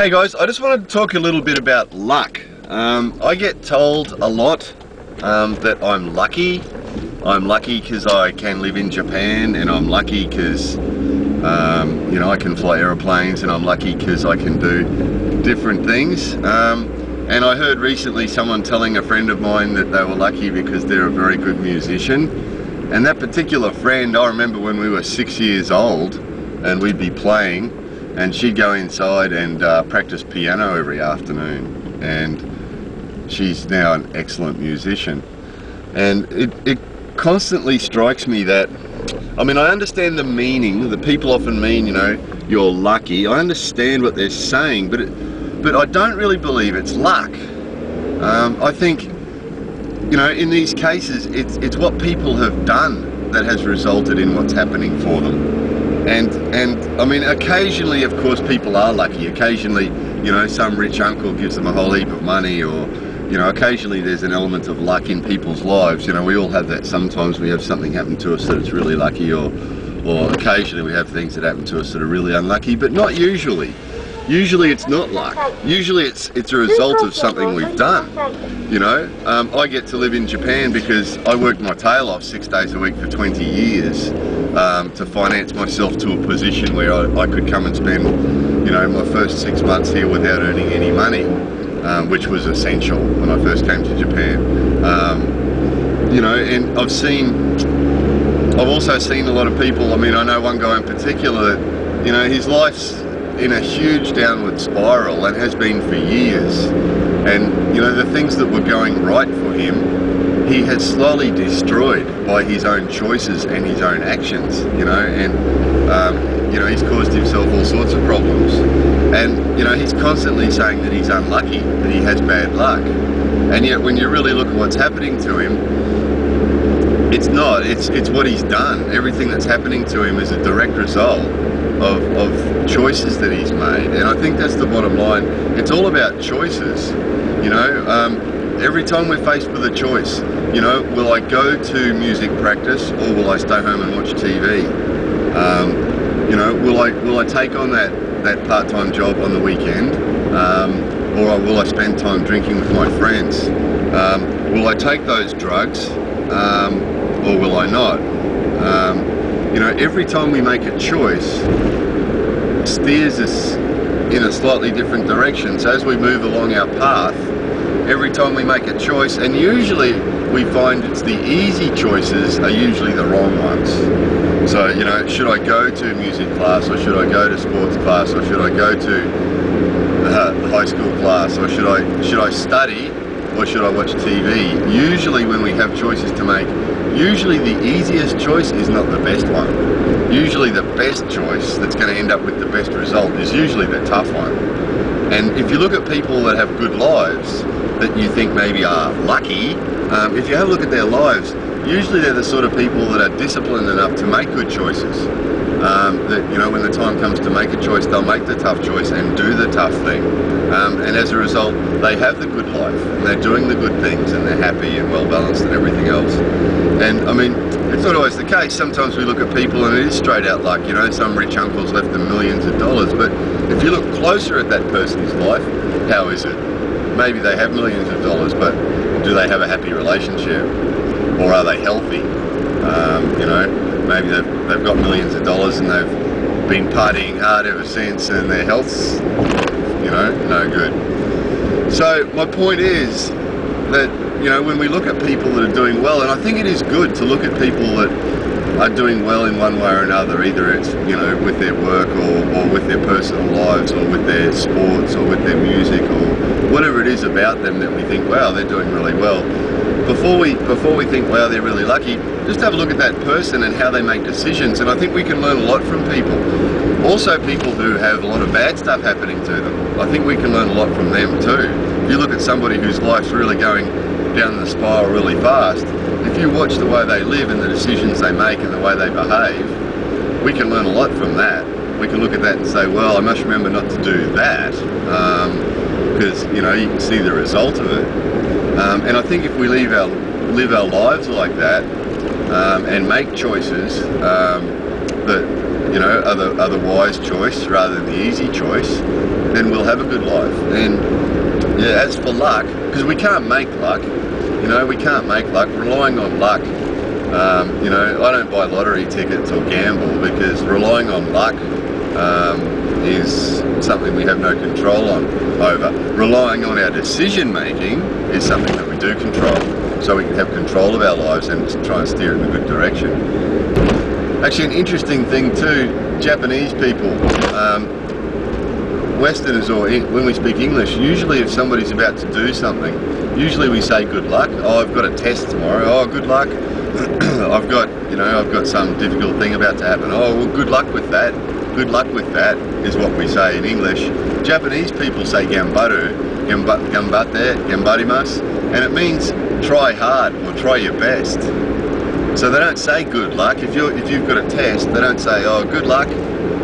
Hey guys, I just wanted to talk a little bit about luck. I get told a lot that I'm lucky. I'm lucky because I can live in Japan, and I'm lucky because you know, I can fly aeroplanes, and I'm lucky because I can do different things. And I heard recently someone telling a friend of mine that they were lucky because they're a very good musician. And that particular friend, I remember when we were 6 years old and we'd be playing, and she'd go inside and practice piano every afternoon, and she's now an excellent musician. And it constantly strikes me that, I mean, I understand the meaning that people often mean, you know, you're lucky. I understand what they're saying, but I don't really believe it's luck. I think, you know, in these cases, it's what people have done that has resulted in what's happening for them. And I mean, occasionally, of course, people are lucky. Occasionally, you know, some rich uncle gives them a whole heap of money, or, you know, occasionally there's an element of luck in people's lives. You know, we all have that. Sometimes we have something happen to us that it's really lucky, or occasionally we have things that happen to us that are really unlucky, but not usually. Usually it's not luck. Usually it's a result of something we've done. You know, I get to live in Japan because I worked my tail off 6 days a week for 20 years to finance myself to a position where I could come and spend, you know, my first 6 months here without earning any money, which was essential when I first came to Japan. You know, and I've also seen a lot of people. I mean, I know one guy in particular that, you know, his life's in a huge downward spiral and has been for years. And, you know, the things that were going right for him, he has slowly destroyed by his own choices and his own actions, you know, and, you know, he's caused himself all sorts of problems. And, you know, he's constantly saying that he's unlucky, that he has bad luck. And yet when you really look at what's happening to him, it's not, it's what he's done. Everything that's happening to him is a direct result of choices that he's made. And I think that's the bottom line. It's all about choices, you know. Every time we're faced with a choice, you know, will I go to music practice, or will I stay home and watch TV? You know, will I take on that part-time job on the weekend, or will I spend time drinking with my friends? Will I take those drugs, or will I not? You know, every time we make a choice, it steers us in a slightly different direction. So as we move along our path, every time we make a choice, and usually we find it's the easy choices are usually the wrong ones. So, you know, should I go to music class, or should I go to sports class, or should I go to high school class, or should I study, or should I watch TV? Usually when we have choices to make, usually the easiest choice is not the best one. Usually the best choice that's going to end up with the best result is usually the tough one. And if you look at people that have good lives that you think maybe are lucky, if you have a look at their lives, usually they're the sort of people that are disciplined enough to make good choices. That, you know, when the time comes to make a choice, they'll make the tough choice and do the tough thing. And as a result, they have the good life, and they're doing the good things, and they're happy and well balanced and everything else. And I mean, it's not always the case. Sometimes we look at people and it is straight out luck. You know, some rich uncle's left them millions of dollars, but if you look closer at that person's life, how is it? Maybe they have millions of dollars, but do they have a happy relationship? Or are they healthy? You know, maybe they've got millions of dollars and they've been partying hard ever since, and their health's, you know, no good. So my point is that, you know, when we look at people that are doing well, and I think it is good to look at people that are doing well in one way or another, either it's, you know, with their work, or with their personal lives, or with their sports, or with their music, or whatever it is about them that we think, wow, they're doing really well. Before we think, wow, they're really lucky, just have a look at that person and how they make decisions, and I think we can learn a lot from people. Also, people who have a lot of bad stuff happening to them, I think we can learn a lot from them too. If you look at somebody whose life's really going down the spiral really fast, if you watch the way they live and the decisions they make and the way they behave, we can learn a lot from that. We can look at that and say, well, I must remember not to do that, because, you know, you can see the result of it. And I think if we live our lives like that, and make choices that you know, are the wise choice rather than the easy choice, then we'll have a good life. And yeah, as for luck, because we can't make luck, you know, we can't make luck. Relying on luck, you know, I don't buy lottery tickets or gamble, because relying on luck is something we have no control over. Relying on our decision making is something that we do control, so we can have control of our lives and try and steer in a good direction. Actually, an interesting thing too, Japanese people, Westerners, or when we speak English, usually if somebody's about to do something, usually we say good luck. Oh, I've got a test tomorrow. Oh, good luck. I've got some difficult thing about to happen. Oh, well, good luck with that. Good luck with that is what we say in English. Japanese people say gambaru, gambate, gambarimasu, and it means try hard or try your best. So they don't say good luck. If you've got a test, they don't say, oh, good luck.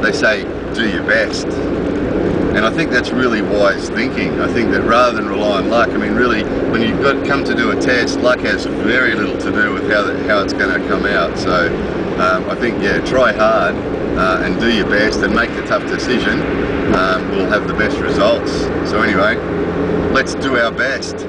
They say, do your best. And I think that's really wise thinking. I think that rather than rely on luck, I mean, really, when you've come to do a test, luck has very little to do with how it's going to come out. So I think, yeah, try hard and do your best and make the tough decision. We'll have the best results. So anyway, let's do our best.